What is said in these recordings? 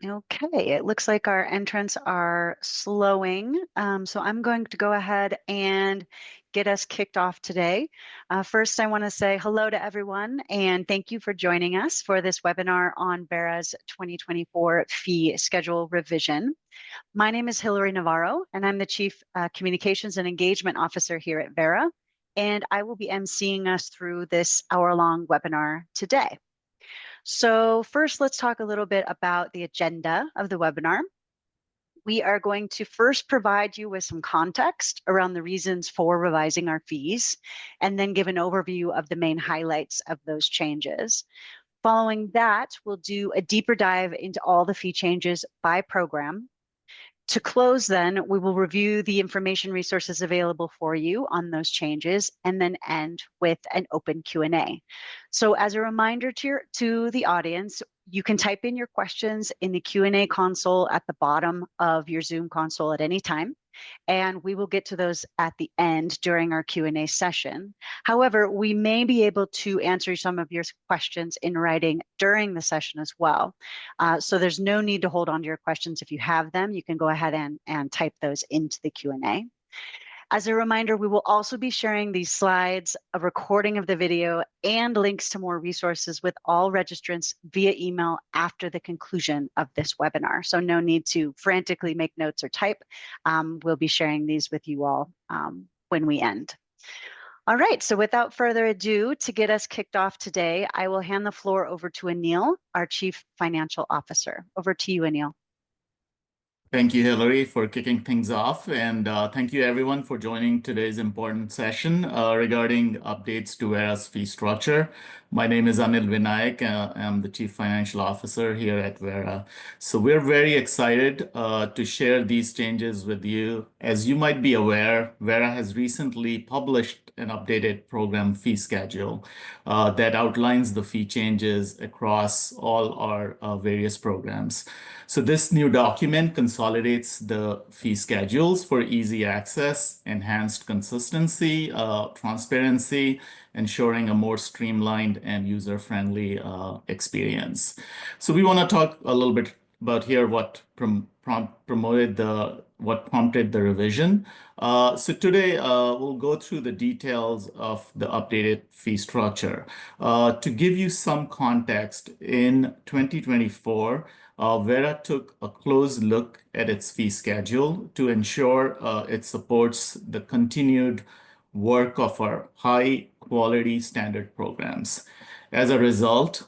Okay, it looks like our entrants are slowing. So I'm going to go ahead and get us kicked off today. First, I want to say hello to everyone and thank you for joining us for this webinar on Verra's 2024 fee schedule revision. My name is Hilary Navarro and I'm the Chief Communications and Engagement Officer here at Verra. And I will be emceeing us through this hour-long webinar today. So first, let's talk a little bit about the agenda of the webinar. We are going to first provide you with some context around the reasons for revising our fees, and then give an overview of the main highlights of those changes. Following that, we'll do a deeper dive into all the fee changes by program. To close then, we will review the information resources available for you on those changes and then end with an open Q&A. So as a reminder to the audience, you can type in your questions in the Q&A console at the bottom of your Zoom console at any time, and we will get to those at the end during our Q&A session. However, we may be able to answer some of your questions in writing during the session as well. So there's no need to hold on to your questions. If you have them, you can go ahead and type those into the Q&A. As a reminder, we will also be sharing these slides, a recording of the video, and links to more resources with all registrants via email after the conclusion of this webinar. So no need to frantically make notes or type. We'll be sharing these with you all when we end. All right, so without further ado, to get us kicked off today, I will hand the floor over to Anil, our Chief Financial Officer. Over to you, Anil. Thank you, Hilary, for kicking things off. And thank you, everyone, for joining today's important session regarding updates to Verra's fee structure. My name is Anil Vinayak. I'm the Chief Financial Officer here at Verra. So we're very excited to share these changes with you. As you might be aware, Verra has recently published an updated program fee schedule that outlines the fee changes across all our various programs. So this new document consolidates the fee schedules for easy access, enhanced consistency, transparency, ensuring a more streamlined and user-friendly experience. So we want to talk a little bit about here what prompted the revision. So today we'll go through the details of the updated fee structure. To give you some context, in 2024, Verra took a close look at its fee schedule to ensure it supports the continued work of our high-quality standard programs. As a result,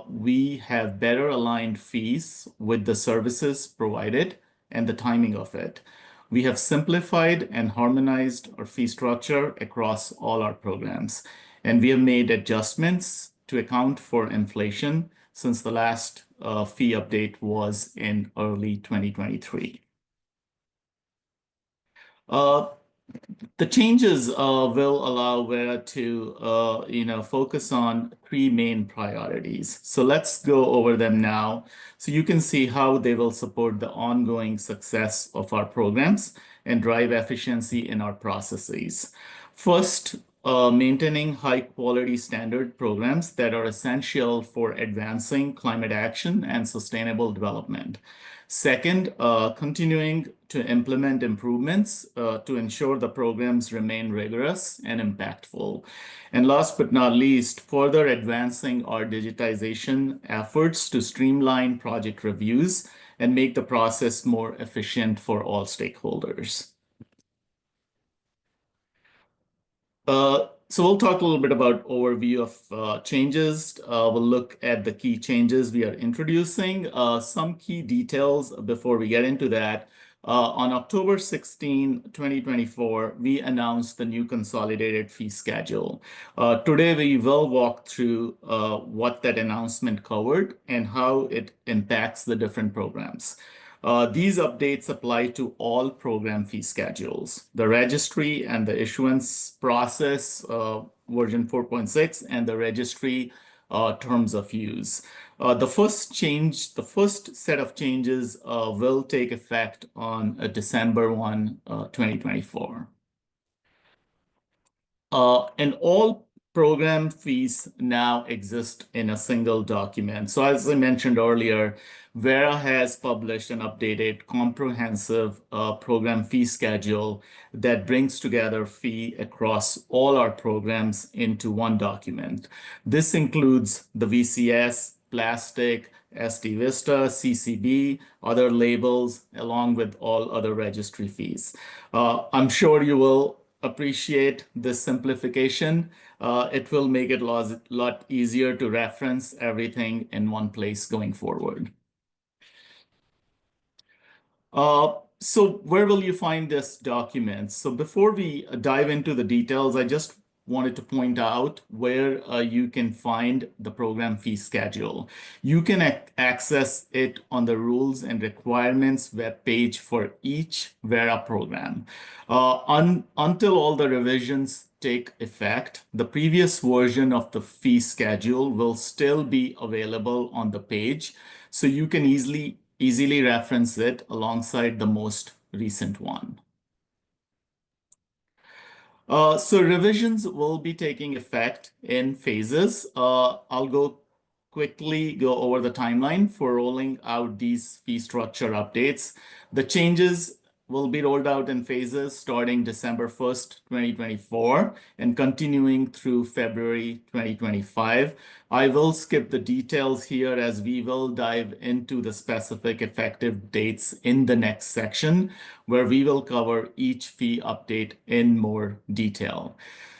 we have better aligned fees with the services provided and the timing of it. We have simplified and harmonized our fee structure across all our programs, and we have made adjustments to account for inflation since the last fee update was in early 2023. The changes will allow Verra to focus on three main priorities. So let's go over them now so you can see how they will support the ongoing success of our programs and drive efficiency in our processes. First, maintaining high-quality standard programs that are essential for advancing climate action and sustainable development. Second, continuing to implement improvements to ensure the programs remain rigorous and impactful. And last but not least, further advancing our digitization efforts to streamline project reviews and make the process more efficient for all stakeholders. So we'll talk a little bit about overview of changes. We'll look at the key changes we are introducing. Some key details before we get into that. On October 16, 2024, we announced the new consolidated fee schedule. Today, we will walk through what that announcement covered and how it impacts the different programs. These updates apply to all program fee schedules, the registry and the issuance process, version 4.6, and the registry terms of use. The first set of changes will take effect on December 1, 2024. And all program fees now exist in a single document. So as I mentioned earlier, Verra has published an updated comprehensive program fee schedule that brings together fee across all our programs into one document. This includes the VCS, plastic, SD Vista, CCB, other labels, along with all other registry fees. I'm sure you will appreciate this simplification. It will make it a lot easier to reference everything in one place going forward. So where will you find this document? So before we dive into the details, I just wanted to point out where you can find the program fee schedule. You can access it on the rules and requirements webpage for each Verra program. Until all the revisions take effect, the previous version of the fee schedule will still be available on the page, so you can easily reference it alongside the most recent one. So revisions will be taking effect in phases. I'll quickly go over the timeline for rolling out these fee structure updates. The changes will be rolled out in phases starting December 1st, 2024 and continuing through February 2025. I will skip the details here as we will dive into the specific effective dates in the next section, where we will cover each fee update in more detail.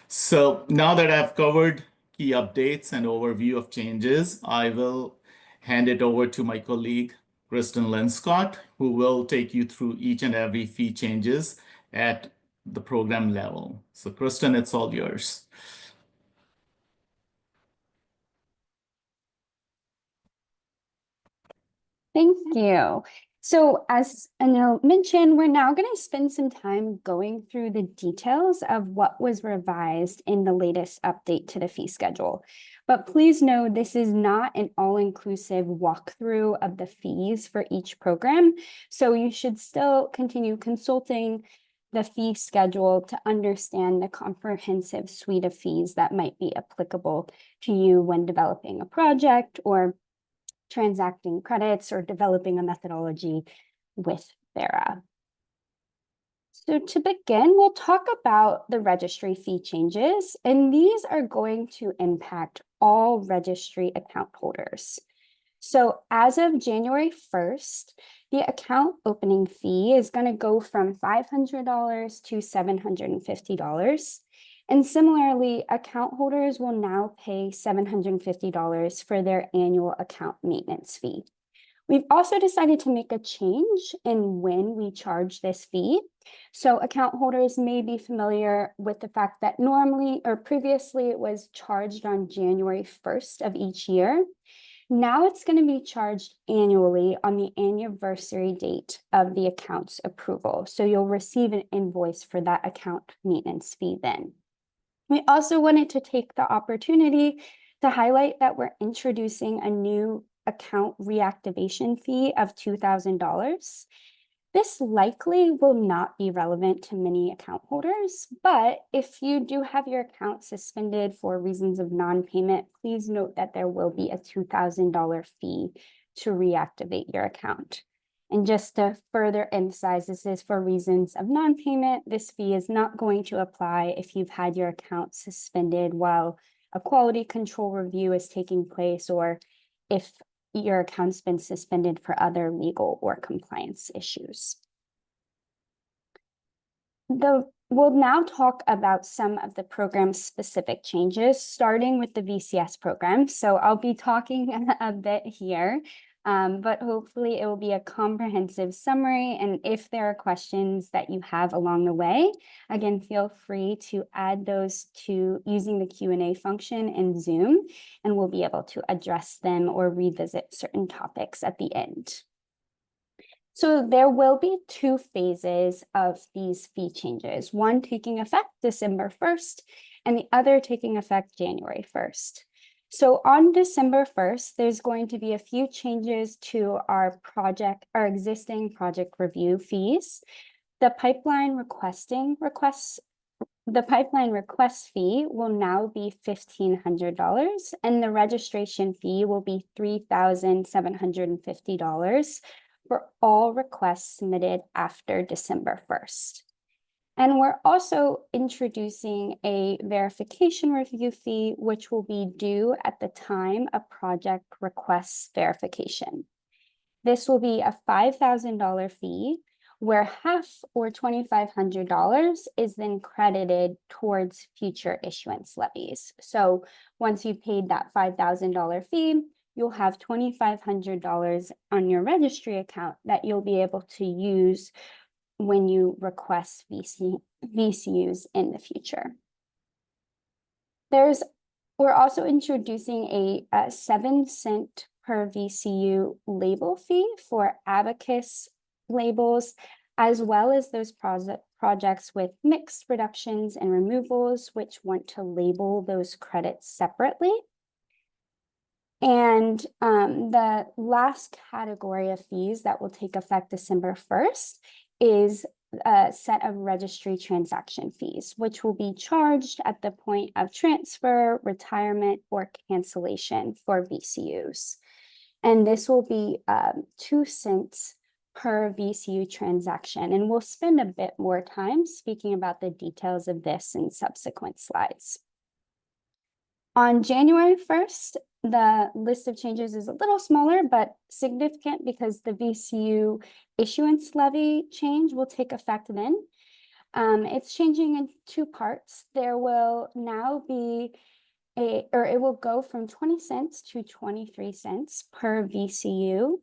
So now that I've covered key updates and overview of changes, I will hand it over to my colleague, Kristen Linscott, who will take you through each and every fee changes at the program level. So Kristen, it's all yours. Thank you. So as Anil mentioned, we're now going to spend some time going through the details of what was revised in the latest update to the fee schedule. But please know this is not an all-inclusive walkthrough of the fees for each program. So you should still continue consulting the fee schedule to understand the comprehensive suite of fees that might be applicable to you when developing a project or transacting credits or developing a methodology with Verra. So to begin, we'll talk about the registry fee changes, and these are going to impact all registry account holders. So as of January 1st, the account opening fee is going to go from $500 to $750. And similarly, account holders will now pay $750 for their annual account maintenance fee. We've also decided to make a change in when we charge this fee. So account holders may be familiar with the fact that normally or previously it was charged on January 1st of each year. Now it's going to be charged annually on the anniversary date of the account's approval. So you'll receive an invoice for that account maintenance fee then. We also wanted to take the opportunity to highlight that we're introducing a new account reactivation fee of $2,000. This likely will not be relevant to many account holders, but if you do have your account suspended for reasons of non-payment, please note that there will be a $2,000 fee to reactivate your account. And just to further emphasize, this is for reasons of non-payment. This fee is not going to apply if you've had your account suspended while a quality control review is taking place, or if your account's been suspended for other legal or compliance issues. We'll now talk about some of the program-specific changes, starting with the VCS program. So I'll be talking a bit here, but hopefully it will be a comprehensive summary. And if there are questions that you have along the way, again, feel free to add those to using the Q&A function in Zoom, and we'll be able to address them or revisit certain topics at the end. So there will be two phases of these fee changes, one taking effect December 1st and the other taking effect January 1st. So on December 1st, there's going to be a few changes to our existing project review fees. The pipeline requests the pipeline request fee will now be $1,500, and the registration fee will be $3,750 for all requests submitted after December 1st. And we're also introducing a verification review fee, which will be due at the time a project requests verification. This will be a $5,000 fee, where half, or $2,500, is then credited towards future issuance levies. So once you've paid that $5,000 fee, you'll have $2,500 on your registry account that you'll be able to use when you request VCUs in the future. We're also introducing a 7-cent per VCU label fee for abacus labels, as well as those projects with mixed reductions and removals, which want to label those credits separately. And the last category of fees that will take effect December 1st is a set of registry transaction fees, which will be charged at the point of transfer, retirement, or cancellation for VCUs. And this will be 2 cents per VCU transaction. And we'll spend a bit more time speaking about the details of this in subsequent slides. On January 1st, the list of changes is a little smaller, but significant because the VCU issuance levy change will take effect then. It's changing in 2 parts. There will now be it will go from 20 cents to 23 cents per VCU.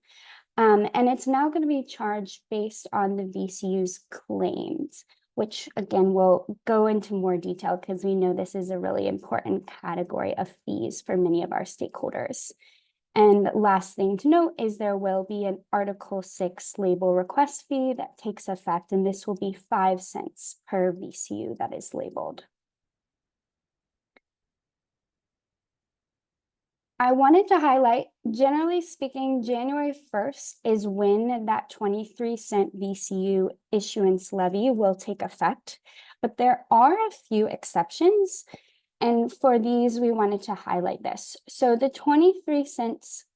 And it's now going to be charged based on the VCU's claims, which again, we'll go into more detail because we know this is a really important category of fees for many of our stakeholders. And last thing to note is there will be an Article 6 label request fee that takes effect, and this will be 5 cents per VCU that is labeled. I wanted to highlight, generally speaking, January 1st is when that 23-cent VCU issuance levy will take effect, but there are a few exceptions, and for these, we wanted to highlight this. So the 23 cents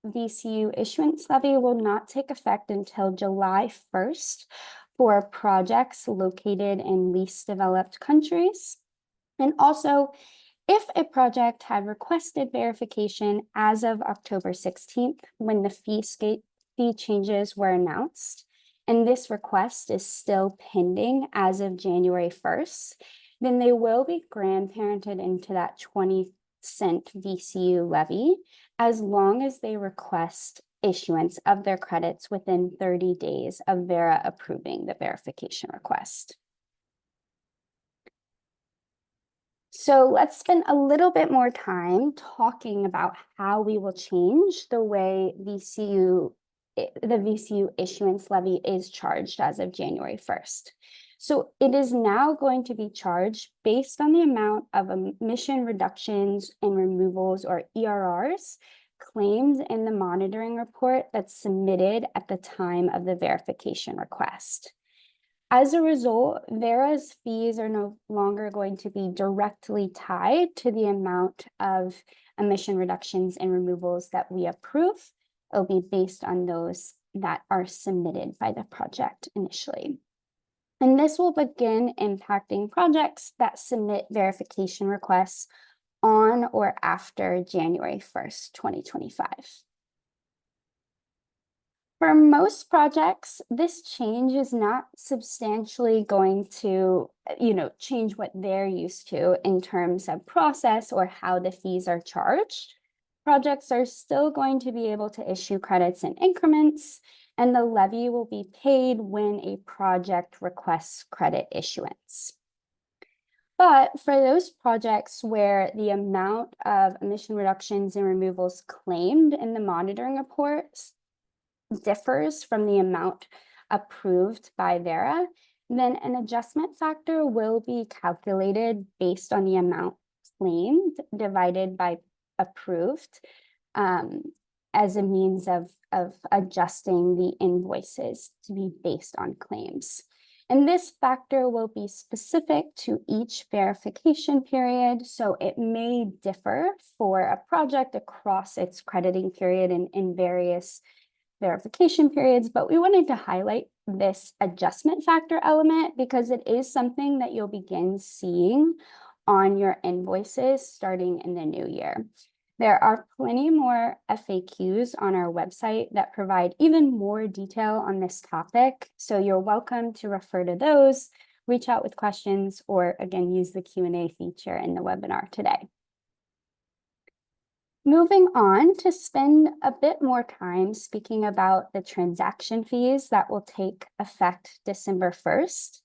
VCU issuance levy will not take effect until July 1st for projects located in least developed countries. And also, if a project had requested verification as of October 16th, when the fee changes were announced, and this request is still pending as of January 1st, then they will be grandparented into that 20-cent VCU levy as long as they request issuance of their credits within 30 days of Verra approving the verification request. So let's spend a little bit more time talking about how we will change the way the VCU issuance levy is charged as of January 1st. So it is now going to be charged based on the amount of emission reductions and removals, or ERRs, claimed in the monitoring report that's submitted at the time of the verification request. As a result, Verra's fees are no longer going to be directly tied to the amount of emission reductions and removals that we approve. It'll be based on those that are submitted by the project initially. And this will begin impacting projects that submit verification requests on or after January 1st, 2025. For most projects, this change is not substantially going to, change what they're used to in terms of process or how the fees are charged. Projects are still going to be able to issue credits in increments, and the levy will be paid when a project requests credit issuance. But for those projects where the amount of emission reductions and removals claimed in the monitoring reports differs from the amount approved by Verra, then an adjustment factor will be calculated based on the amount claimed divided by approved, as a means of adjusting the invoices to be based on claims. And this factor will be specific to each verification period, so it may differ for a project across its crediting period in various verification periods, but we wanted to highlight this adjustment factor element because it is something that you'll begin seeing on your invoices starting in the new year. There are plenty more FAQs on our website that provide even more detail on this topic, so you're welcome to refer to those, reach out with questions, or again, use the Q&A feature in the webinar today. Moving on to spend a bit more time speaking about the transaction fees that will take effect December 1st.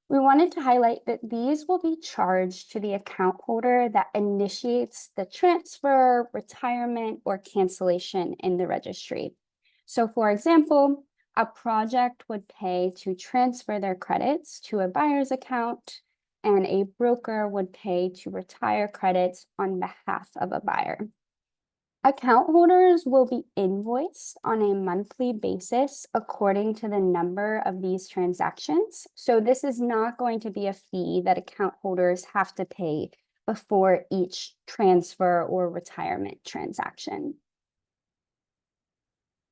We wanted to highlight that these will be charged to the account holder that initiates the transfer, retirement, or cancellation in the registry. So for example, a project would pay to transfer their credits to a buyer's account, and a broker would pay to retire credits on behalf of a buyer. Account holders will be invoiced on a monthly basis according to the number of these transactions. So this is not going to be a fee that account holders have to pay before each transfer or retirement transaction.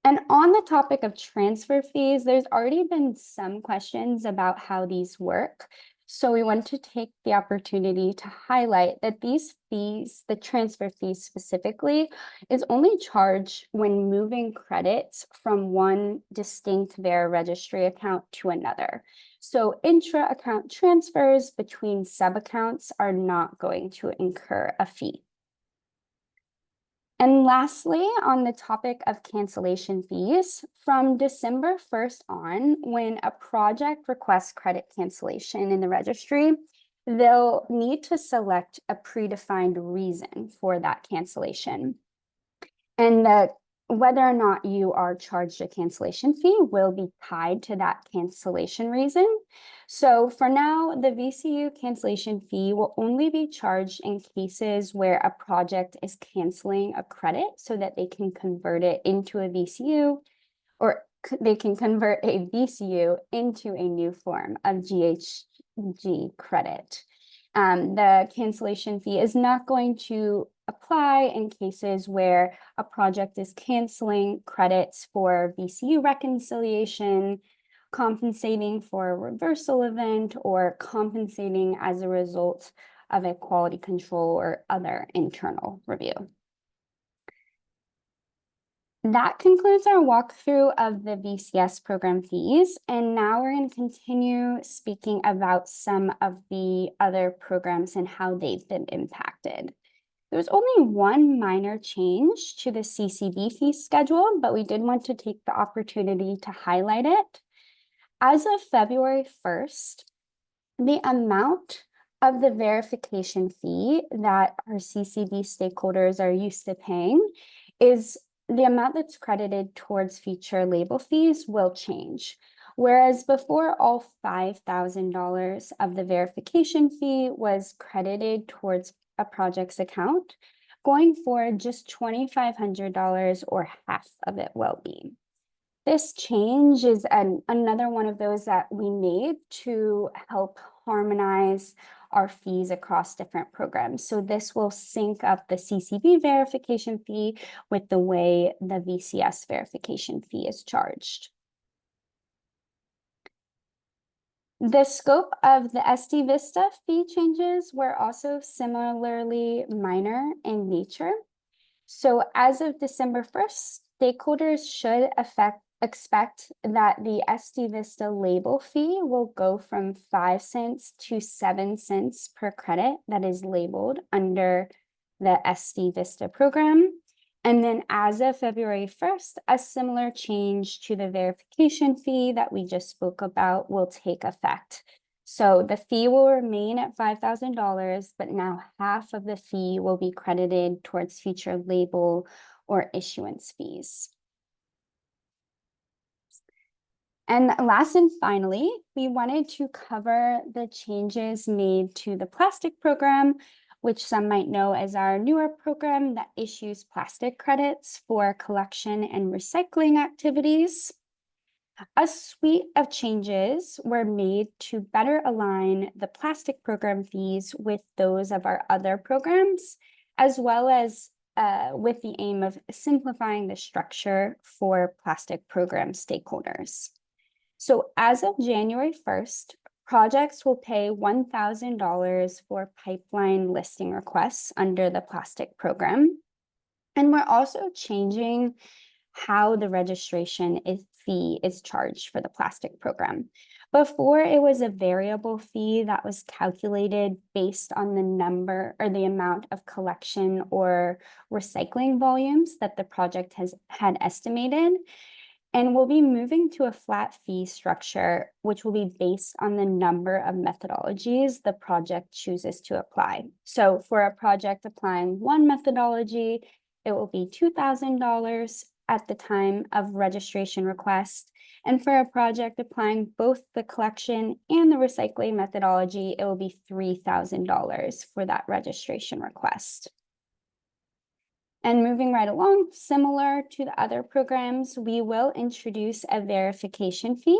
And on the topic of transfer fees, there's already been some questions about how these work. So we want to take the opportunity to highlight that these fees, the transfer fees specifically, is only charged when moving credits from one distinct Verra registry account to another. So intra-account transfers between sub-accounts are not going to incur a fee. And lastly, on the topic of cancellation fees, from December 1st on, when a project requests credit cancellation in the registry, they'll need to select a predefined reason for that cancellation. And whether or not you are charged a cancellation fee will be tied to that cancellation reason. So for now, the VCU cancellation fee will only be charged in cases where a project is canceling a credit so that they can convert it into a VCU, or they can convert a VCU into a new form of GHG credit. The cancellation fee is not going to apply in cases where a project is canceling credits for VCU reconciliation, compensating for a reversal event, or compensating as a result of a quality control or other internal review. That concludes our walkthrough of the VCS program fees, and now we're going to continue speaking about some of the other programs and how they've been impacted. There's only one minor change to the CCV fee schedule, but we did want to take the opportunity to highlight it. As of February 1st, the amount of the verification fee that our CCV stakeholders are used to paying is the amount that's credited towards feature label fees will change. Whereas before, all $5,000 of the verification fee was credited towards a project's account, going forward, just $2,500 or half of it will be. This change is another one of those that we made to help harmonize our fees across different programs. So this will sync up the CCV verification fee with the way the VCS verification fee is charged. The scope of the SD Vista fee changes were also similarly minor in nature. So as of December 1st, stakeholders should expect that the SD Vista label fee will go from 5 cents to 7 cents per credit that is labeled under the SD Vista program. And then as of February 1st, a similar change to the verification fee that we just spoke about will take effect. So the fee will remain at $5,000, but now half of the fee will be credited towards future label or issuance fees. And last and finally, we wanted to cover the changes made to the plastic program, which some might know as our newer program that issues plastic credits for collection and recycling activities. A suite of changes were made to better align the plastic program fees with those of our other programs, as well as with the aim of simplifying the structure for plastic program stakeholders. So as of January 1st, projects will pay $1,000 for pipeline listing requests under the plastic program. And we're also changing how the registration fee is charged for the plastic program. Before, it was a variable fee that was calculated based on the number or the amount of collection or recycling volumes that the project had estimated. And we'll be moving to a flat fee structure, which will be based on the number of methodologies the project chooses to apply. So for a project applying one methodology, it will be $2,000 at the time of registration request. And for a project applying both the collection and the recycling methodology, it will be $3,000 for that registration request. And moving right along, similar to the other programs, we will introduce a verification fee.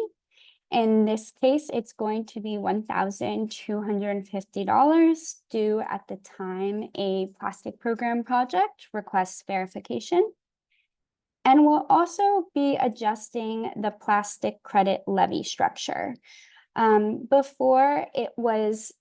In this case, it's going to be $1,250 due at the time a plastic program project requests verification. And we'll also be adjusting the plastic credit levy structure. Before, it was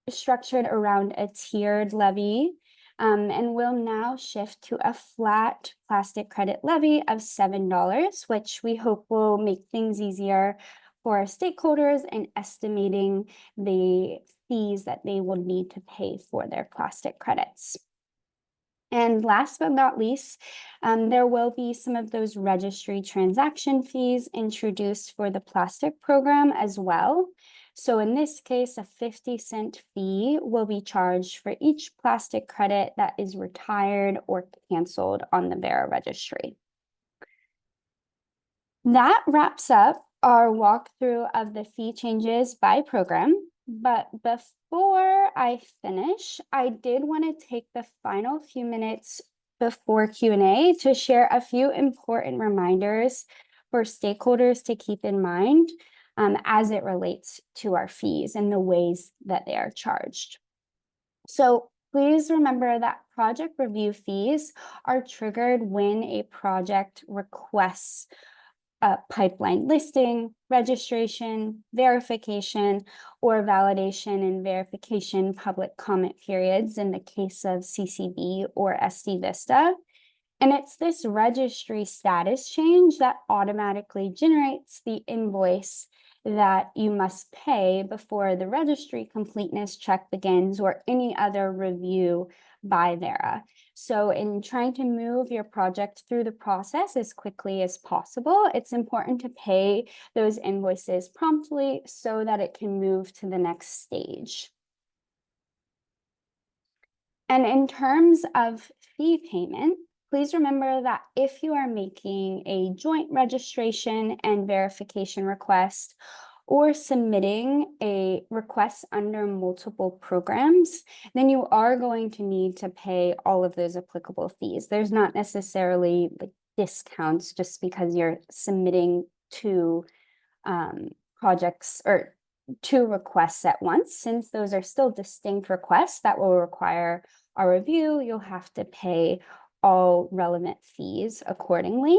structured around a tiered levy, and we'll now shift to a flat plastic credit levy of $7, which we hope will make things easier for our stakeholders in estimating the fees that they will need to pay for their plastic credits. And last but not least, there will be some of those registry transaction fees introduced for the plastic program as well. So in this case, a 50-cent fee will be charged for each plastic credit that is retired or canceled on the Verra registry. That wraps up our walkthrough of the fee changes by program. But before I finish, I did want to take the final few minutes before Q&A to share a few important reminders for stakeholders to keep in mind as it relates to our fees and the ways that they are charged. So please remember that project review fees are triggered when a project requests pipeline listing, registration, verification, or validation and verification public comment periods in the case of CCV or SD Vista. And it's this registry status change that automatically generates the invoice that you must pay before the registry completeness check begins or any other review by Verra. So in trying to move your project through the process as quickly as possible, it's important to pay those invoices promptly so that it can move to the next stage. And in terms of fee payment, please remember that if you are making a joint registration and verification request or submitting a request under multiple programs, then you are going to need to pay all of those applicable fees. There's not necessarily like discounts just because you're submitting two projects or two requests at once. Since those are still distinct requests that will require a review, you'll have to pay all relevant fees accordingly.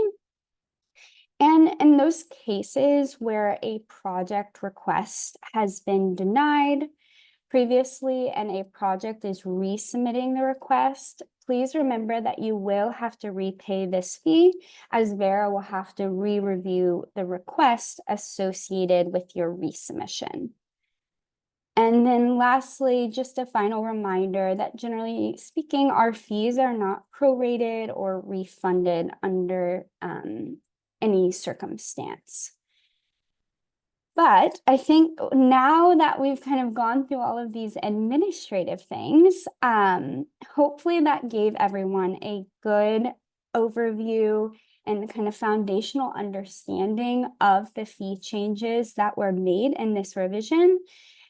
And in those cases where a project request has been denied previously and a project is resubmitting the request, please remember that you will have to repay this fee, as Verra will have to re-review the request associated with your resubmission. And then lastly, just a final reminder that generally speaking, our fees are not prorated or refunded under any circumstance. But I think now that we've kind of gone through all of these administrative things, hopefully that gave everyone a good overview and kind of foundational understanding of the fee changes that were made in this revision.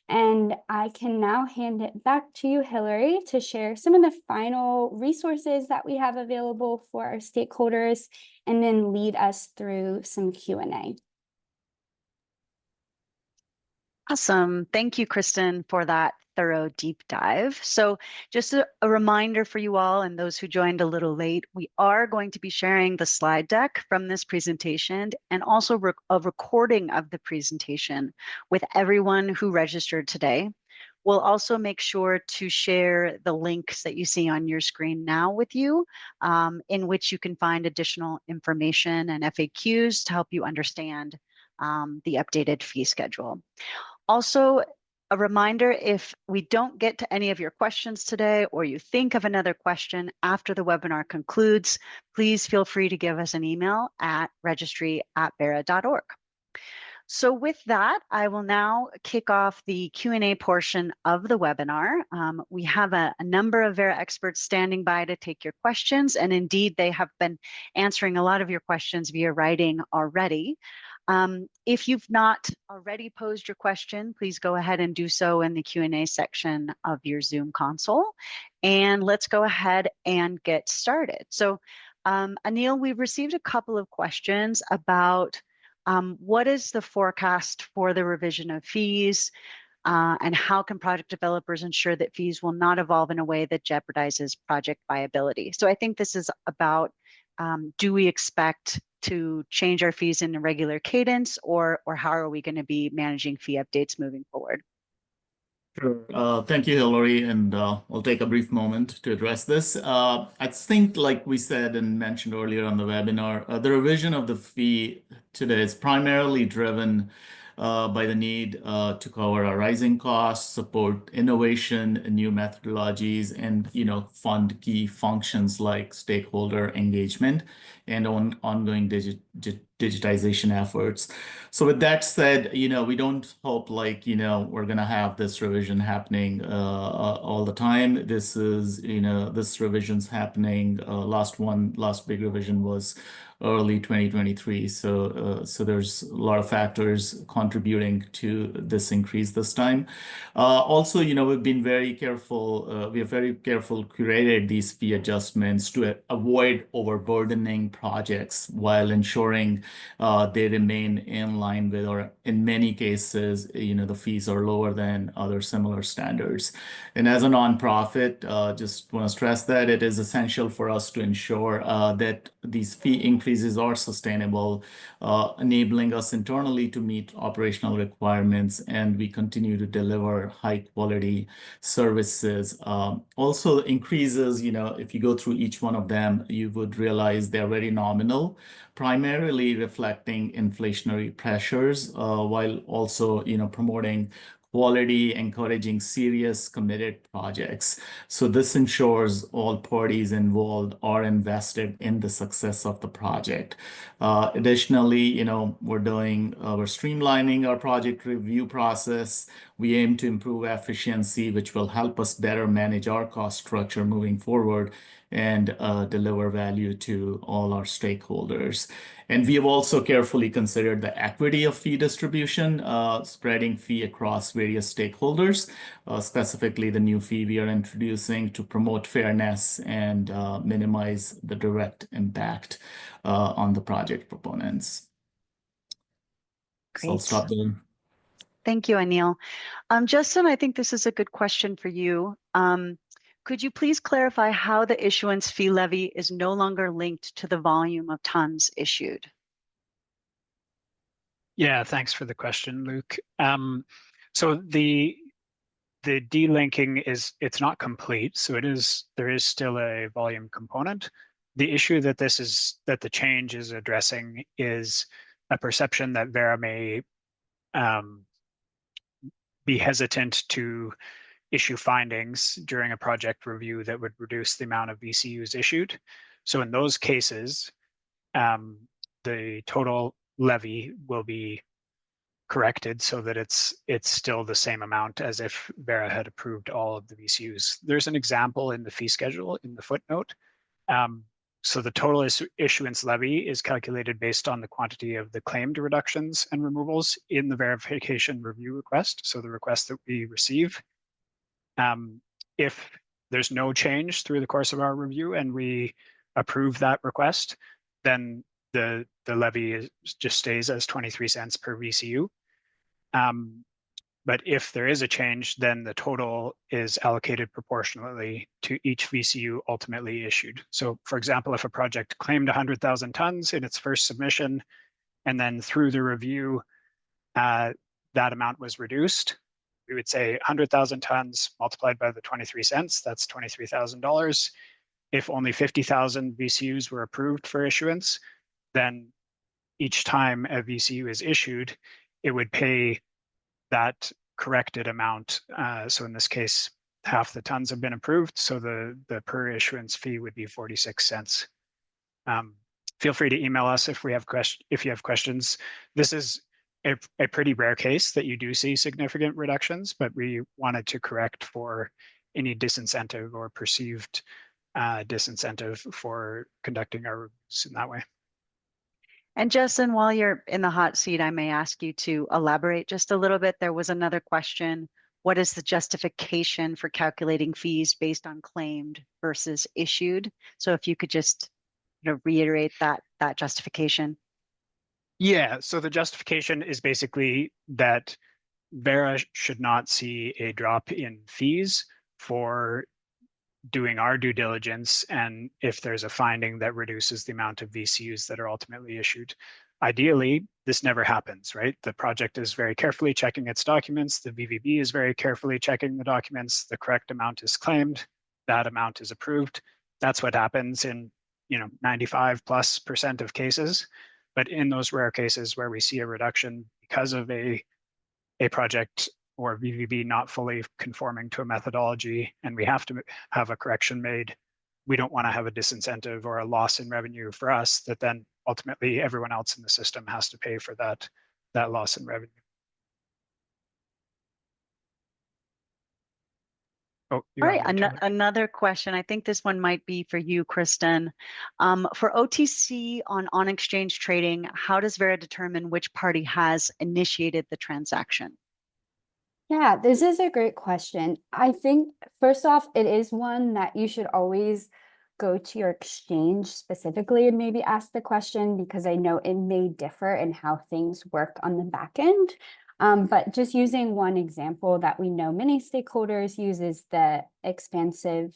And I can now hand it back to you, Hillary, to share some of the final resources that we have available for our stakeholders and then lead us through some Q&A. Awesome. Thank you, Kristen, for that thorough deep dive. So just a reminder for you all and those who joined a little late, we are going to be sharing the slide deck from this presentation and also a recording of the presentation with everyone who registered today. We'll also make sure to share the links that you see on your screen now with you, in which you can find additional information and FAQs to help you understand the updated fee schedule. Also, a reminder, if we don't get to any of your questions today, or you think of another question after the webinar concludes, please feel free to give us an email at registry@verra.org. So with that, I will now kick off the Q&A portion of the webinar. We have a number of Verra experts standing by to take your questions, and indeed they have been answering a lot of your questions via writing already. If you've not already posed your question, please go ahead and do so in the Q&A section of your Zoom console. And let's go ahead and get started. So Anil, we've received a couple of questions about what is the forecast for the revision of fees, and how can project developers ensure that fees will not evolve in a way that jeopardizes project viability? So I think this is about, do we expect to change our fees in a regular cadence, or how are we going to be managing fee updates moving forward? Sure. Thank you, Hillary, and I'll take a brief moment to address this. I think, like we said and mentioned earlier on the webinar, the revision of the fee today is primarily driven by the need to cover our rising costs, support innovation, new methodologies, and fund key functions like stakeholder engagement and ongoing digitization efforts. So with that said, we don't hope we're gonna have this revision happening all the time. This is this revision's happening. Last big revision was early 2023. So there's a lot of factors contributing to this increase this time. Also, we've been very careful. We have very careful curated these fee adjustments to avoid overburdening projects while ensuring they remain in line with, or in many cases, the fees are lower than other similar standards. And as a nonprofit, just want to stress that it is essential for us to ensure that these fee increases are sustainable, enabling us internally to meet operational requirements, and we continue to deliver high quality services. Also increases, if you go through each one of them, you would realize they're very nominal, primarily reflecting inflationary pressures, while also, promoting quality, encouraging serious, committed projects. So this ensures all parties involved are invested in the success of the project. Additionally, we're streamlining our project review process. We aim to improve efficiency, which will help us better manage our cost structure moving forward and deliver value to all our stakeholders. And we have also carefully considered the equity of fee distribution, spreading fee across various stakeholders, specifically the new fee we are introducing to promote fairness and minimize the direct impact on the project proponents. So I'll stop there. Thank you, Anil. Justin, I think this is a good question for you. Could you please clarify how the issuance fee levy is no longer linked to the volume of tons issued? Yeah, thanks for the question, Luke. So the delinking it's not complete, so there is still a volume component. The issue that the change is addressing is a perception that Verra may be hesitant to issue findings during a project review that would reduce the amount of VCUs issued. So in those cases, the total levy will be corrected so that it's still the same amount as if Verra had approved all of the VCUs. There's an example in the fee schedule in the footnote. So the total issuance levy is calculated based on the quantity of the claimed reductions and removals in the verification review request, so the request that we receive. If there's no change through the course of our review and we approve that request, then the levy just stays as 23 cents per VCU. But if there is a change, then the total is allocated proportionally to each VCU ultimately issued. So for example, if a project claimed 100,000 tons in its first submission, and then through the review, that amount was reduced, we would say 100,000 tons multiplied by the 23 cents, that's $23,000. If only 50,000 VCUs were approved for issuance, then each time a VCU is issued, it would pay that corrected amount. So in this case, half the tons have been approved, so the per issuance fee would be 46 cents. Feel free to email us if you have questions. This is a pretty rare case that you do see significant reductions, but we wanted to correct for any disincentive or perceived disincentive for conducting our reviews in that way. And Justin, while you're in the hot seat, I may ask you to elaborate just a little bit. There was another question. What is the justification for calculating fees based on claimed versus issued? So if you could just reiterate that justification. Yeah, so the justification is basically that Verra should not see a drop in fees for doing our due diligence, and if there's a finding that reduces the amount of VCUs that are ultimately issued. Ideally, this never happens, right? The project is very carefully checking its documents, the VVB is very carefully checking the documents, the correct amount is claimed, that amount is approved. That's what happens in 95+% of cases. But in those rare cases where we see a reduction because of a project or VVB not fully conforming to a methodology, and we have to have a correction made, we don't want to have a disincentive or a loss in revenue for us that then ultimately everyone else in the system has to pay for that loss in revenue. Oh, all right, another question. I think this one might be for you, Kristen. For OTC on exchange trading, how does Verra determine which party has initiated the transaction? Yeah, this is a great question. I think, first off, it is one that you should always go to your exchange specifically and maybe ask the question, because I know it may differ in how things work on the back end. But just using one example that we know many stakeholders use is the expansive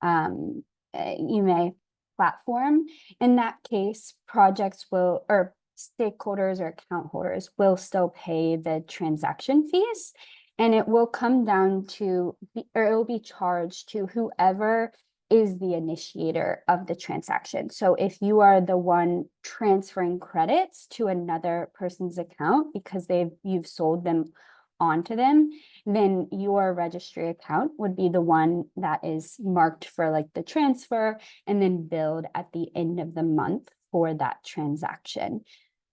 EMA platform. In that case, projects will, or stakeholders or account holders will still pay the transaction fees, and it will come down to, or it will be charged to whoever is the initiator of the transaction. So if you are the one transferring credits to another person's account because you've sold them onto them, then your registry account would be the one that is marked for like the transfer and then billed at the end of the month for that transaction.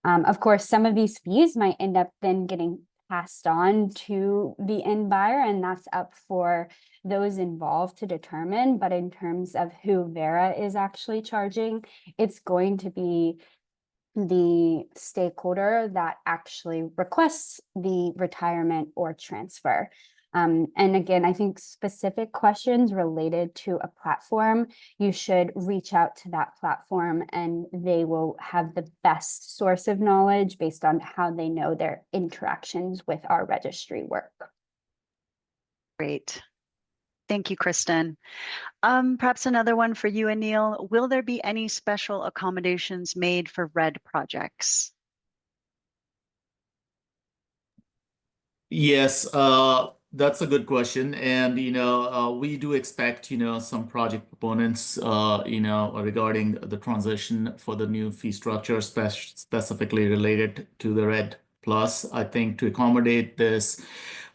Of course, some of these fees might end up then getting passed on to the end buyer, and that's up for those involved to determine. But in terms of who Verra is actually charging, it's going to be the stakeholder that actually requests the retirement or transfer. And again, I think specific questions related to a platform, you should reach out to that platform and they will have the best source of knowledge based on how they know their interactions with our registry work. Great. Thank you, Kristen. Perhaps another one for you, Anil. Will there be any special accommodations made for RED projects? Yes, that's a good question. And, we do expect, some project proponents, regarding the transition for the new fee structure, specifically related to the RED Plus. I think to accommodate this,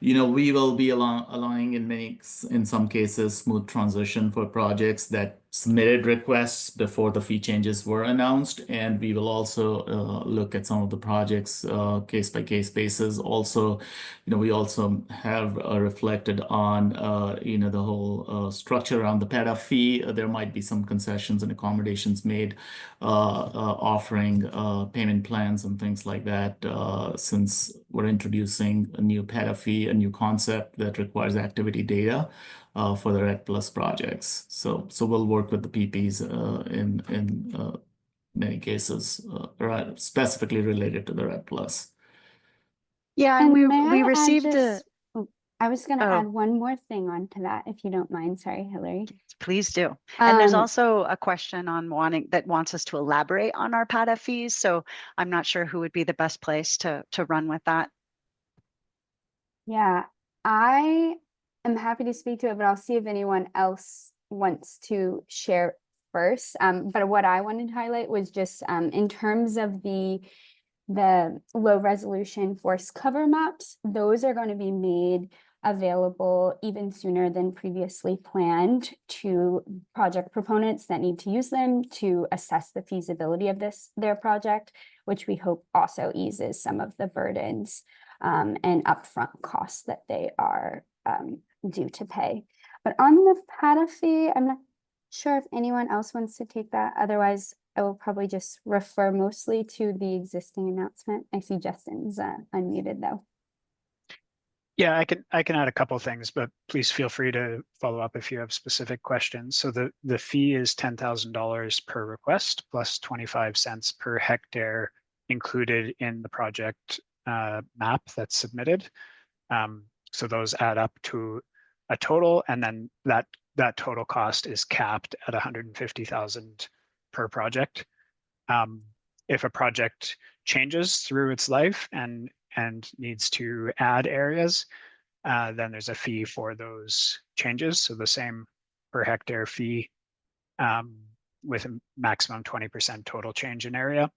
we will be allowing in some cases, smooth transition for projects that submitted requests before the fee changes were announced. And we will also look at some of the projects case by case basis. Also, we also have reflected on, the whole structure around the PETA fee. There might be some concessions and accommodations made, offering payment plans and things like that, since we're introducing a new PETA fee, a new concept that requires activity data for the RED Plus projects. So we'll work with the PPs in many cases, specifically related to the RED Plus. Yeah, and we received I was going to Oh. add one more thing onto that, if you don't mind. Sorry, Hillary. Please do. And there's Um, also a question on wants us to elaborate on our PATA fees. So I'm not sure who would be the best place to run with that. Yeah, I am happy to speak to it, but I'll see if anyone else wants to share first. But what I wanted to highlight was just in terms of the low resolution forest cover maps, those are going to be made available even sooner than previously planned to project proponents that need to use them to assess the feasibility of their project, which we hope also eases some of the burdens and upfront costs that they are due to pay. But on the PATA fee, I'm not sure if anyone else wants to take that. Otherwise, I will probably just refer mostly to the existing announcement. I see Justin's unmuted though. Yeah, I can add a couple of things, but please feel free to follow up if you have specific questions. So the fee is $10,000 per request plus 25 cents per hectare included in the project map that's submitted. So those add up to a total, and then that total cost is capped at 150,000 per project. If a project changes through its life and needs to add areas, then there's a fee for those changes. So the same per hectare fee with a maximum 20% total change in area.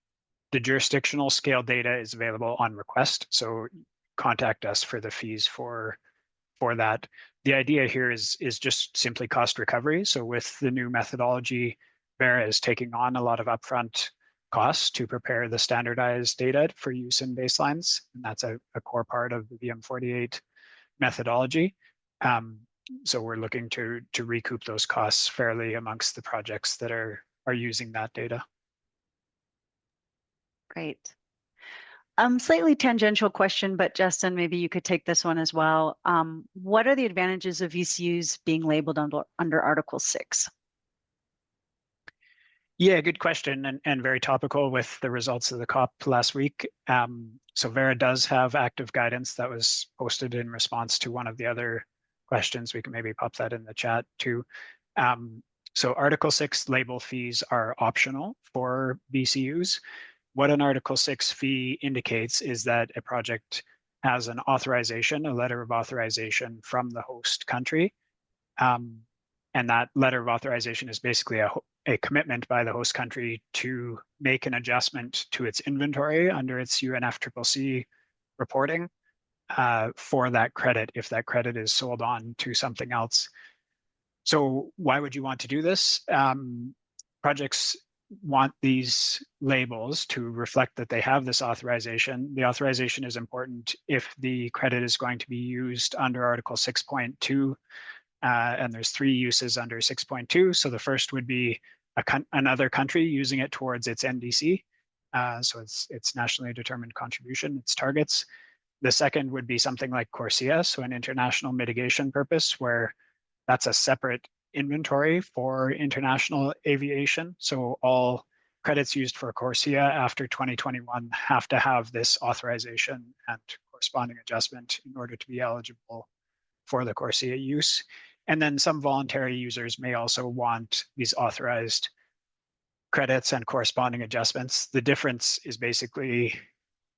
The jurisdictional scale data is available on request. So contact us for the fees for that. The idea here is just simply cost recovery. So with the new methodology, Verra is taking on a lot of upfront costs to prepare the standardized data for use in baselines. And that's a core part of the VM48 methodology. So we're looking to recoup those costs fairly amongst the projects that are using that data. Great. Slightly tangential question, but Justin, maybe you could take this one as well. What are the advantages of VCUs being labeled under Article 6? Yeah, good question, and very topical with the results of the COP last week. So Verra does have active guidance that was posted in response to one of the other questions. We can maybe pop that in the chat too. So Article 6 label fees are optional for VCUs. What an Article 6 fee indicates is that a project has an authorization, a letter of authorization from the host country. And that letter of authorization is basically a commitment by the host country to make an adjustment to its inventory under its UNFCCC reporting for that credit if that credit is sold on to something else. So why would you want to do this? Projects want these labels to reflect that they have this authorization. The authorization is important if the credit is going to be used under Article 6.2. And there's 3 uses under 6.2. So the first would be another country using it towards its NDC. So it's nationally determined contribution, its targets. The second would be something like CORSIA, so an international mitigation purpose, where that's a separate inventory for international aviation. So all credits used for CORSIA after 2021 have to have this authorization and corresponding adjustment in order to be eligible for the CORSIA use. And then some voluntary users may also want these authorized credits and corresponding adjustments. The difference is basically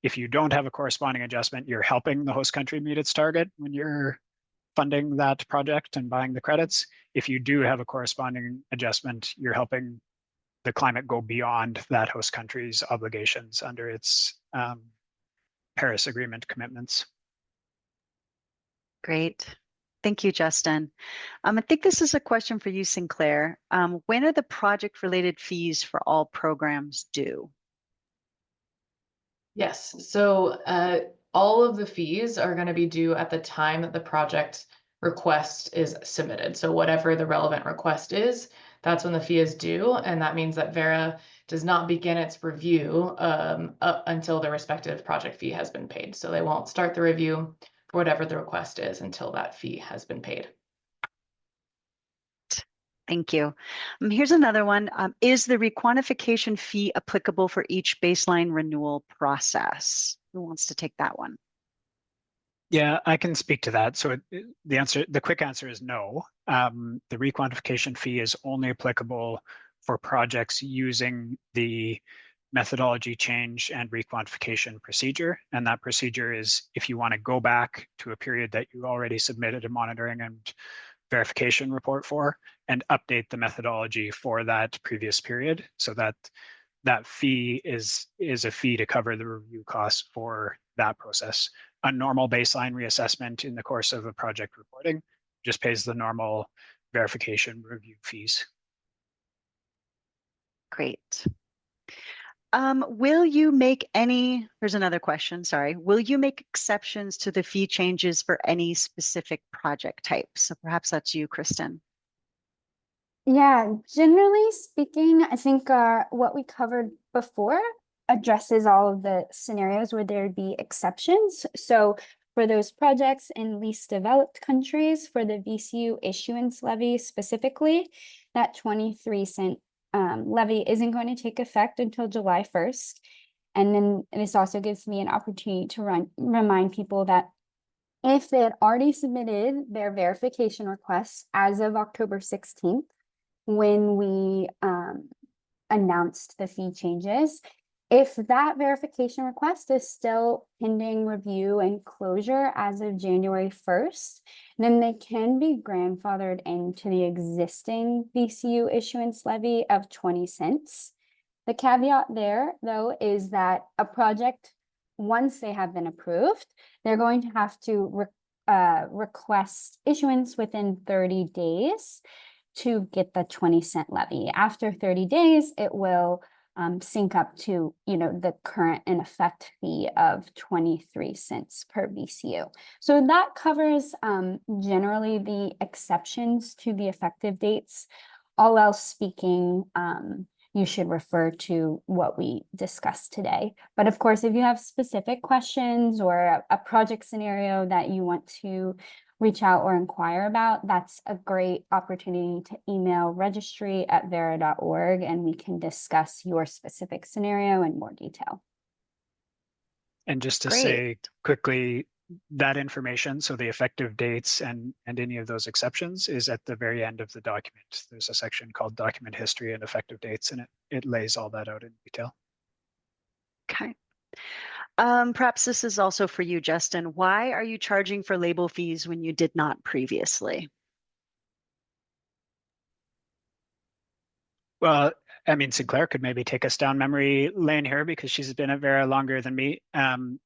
if you don't have a corresponding adjustment, you're helping the host country meet its target when you're funding that project and buying the credits. If you do have a corresponding adjustment, you're helping the climate go beyond that host country's obligations under its Paris Agreement commitments. Great. Thank you, Justin. I think this is a question for you, Sinclair. When are the project-related fees for all programs due? Yes, so all of the fees are going to be due at the time that the project request is submitted. So whatever the relevant request is, that's when the fee is due. And that means that Verra does not begin its review until the respective project fee has been paid. So they won't start the review for whatever the request is until that fee has been paid. Thank you. Here's another one. Is the requantification fee applicable for each baseline renewal process? Who wants to take that one? Yeah, I can speak to that. So the quick answer is no. The requantification fee is only applicable for projects using the methodology change and requantification procedure. And that procedure is if you want to go back to a period that you already submitted a monitoring and verification report for and update the methodology for that previous period. So that fee is a fee to cover the review costs for that process. A normal baseline reassessment in the course of a project reporting just pays the normal verification review fees. Great. Will you make any, here's another question, sorry. Will you make exceptions to the fee changes for any specific project type? So perhaps that's you, Kristen. Yeah, generally speaking, I think what we covered before addresses all of the scenarios where there'd be exceptions. So for those projects in least developed countries, for the VCU issuance levy specifically, that 23-cent levy isn't going to take effect until July 1st. And then this also gives me an opportunity to remind people that if they had already submitted their verification requests as of October 16th, when we announced the fee changes, if that verification request is still pending review and closure as of January 1st, then they can be grandfathered into the existing VCU issuance levy of 20 cents. The caveat there, though, is that a project, once they have been approved, they're going to have to request issuance within 30 days to get the 20-cent levy. After 30 days, it will sync up to, the current in effect fee of 23 cents per VCU. So that covers generally the exceptions to the effective dates. All else speaking, you should refer to what we discussed today. But of course, if you have specific questions or a project scenario that you want to reach out or inquire about, that's a great opportunity to email registry@verra.org and we can discuss your specific scenario in more detail. And just to Great. say quickly, that information, so the effective dates and any of those exceptions is at the very end of the document. There's a section called document history and effective dates, and it lays all that out in detail. Okay. Perhaps this is also for you, Justin. Why are you charging for label fees when you did not previously? Well, I mean, Sinclair could maybe take us down memory lane here because she's been at Verra longer than me.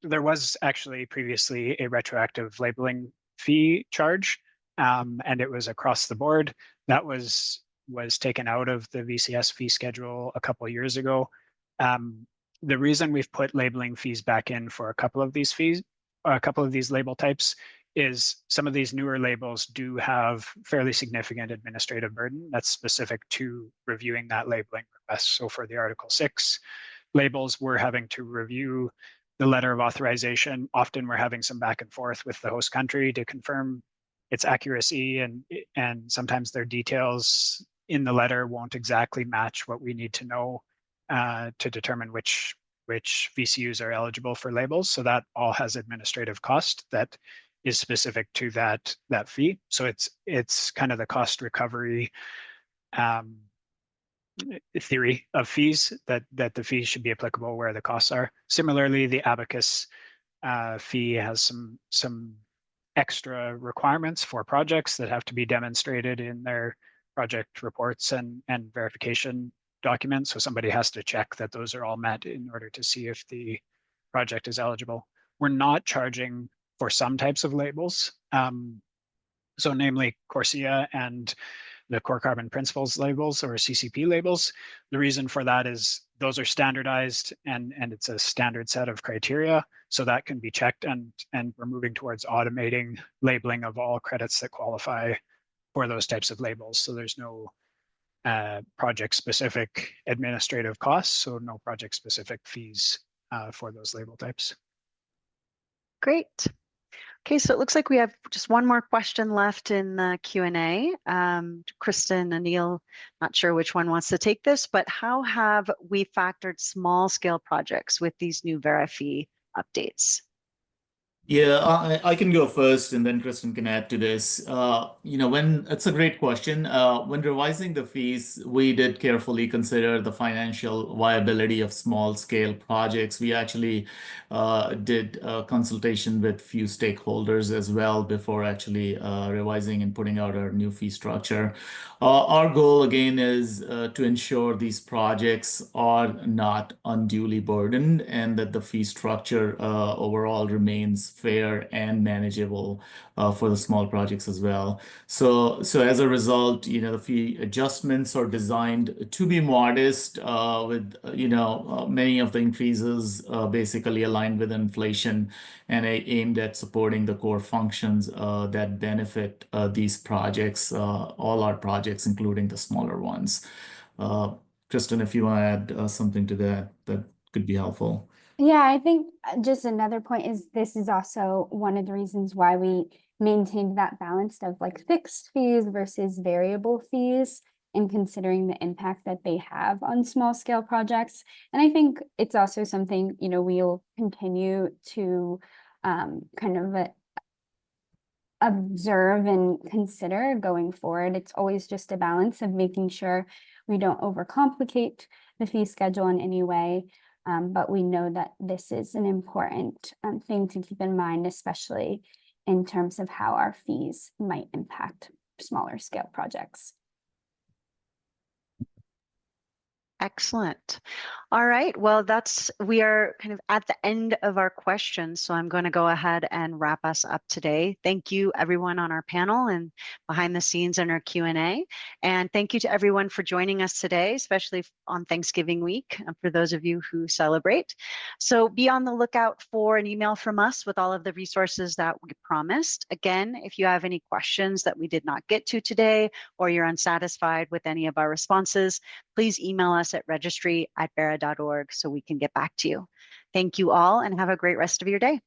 There was actually previously a retroactive labeling fee charge, and it was across the board. That was taken out of the VCS fee schedule a couple of years ago. The reason we've put labeling fees back in for a couple of these fees, a couple of these label types, is some of these newer labels do have fairly significant administrative burden that's specific to reviewing that labeling request. So for the Article 6 labels, we're having to review the letter of authorization. Often we're having some back and forth with the host country to confirm its accuracy, and sometimes their details in the letter won't exactly match what we need to know to determine which VCUs are eligible for labels. So that all has administrative cost that is specific to that fee. So it's kind of the cost recovery theory of fees, that the fees should be applicable where the costs are. Similarly, the abacus fee has some extra requirements for projects that have to be demonstrated in their project reports and verification documents. So somebody has to check that those are all met in order to see if the project is eligible. We're not charging for some types of labels. So namely CORSIA and the core carbon principles labels, or CCP labels. The reason for that is those are standardized and it's a standard set of criteria. So that can be checked, and we're moving towards automating labeling of all credits that qualify for those types of labels. So there's no project-specific administrative costs, so no project-specific fees for those label types. Great. Okay, so it looks like we have just one more question left in the Q&A. Kristen, Anil, not sure which one wants to take this, but how have we factored small-scale projects with these new Verra fee updates? Yeah, I can go first and then Kristen can add to this. When it's a great question. When revising the fees, we did carefully consider the financial viability of small scale projects. We actually did a consultation with few stakeholders as well before actually revising and putting out our new fee structure. Our goal again is to ensure these projects are not unduly burdened and that the fee structure overall remains fair and manageable for the small projects as well. So as a result, the fee adjustments are designed to be modest, with many of the increases basically aligned with inflation and aimed at supporting the core functions that benefit these projects, all our projects, including the smaller ones. Kristen, if you want to add something to that, that could be helpful. Yeah, I think just another point is this is also one of the reasons why we maintained that balance of like fixed fees versus variable fees and considering the impact that they have on small scale projects. And I think it's also something, we'll continue to kind of observe and consider going forward. It's always just a balance of making sure we don't overcomplicate the fee schedule in any way. But we know that this is an important thing to keep in mind, especially in terms of how our fees might impact smaller scale projects. Excellent. All right. Well, we are kind of at the end of our questions. So I'm going to go ahead and wrap us up today. Thank you everyone on our panel and behind the scenes in our Q&A. And thank you to everyone for joining us today, especially on Thanksgiving week, for those of you who celebrate. So be on the lookout for an email from us with all of the resources that we promised. Again, if you have any questions that we did not get to today, or you're unsatisfied with any of our responses, please email us at registry@verra.org so we can get back to you. Thank you all and have a great rest of your day.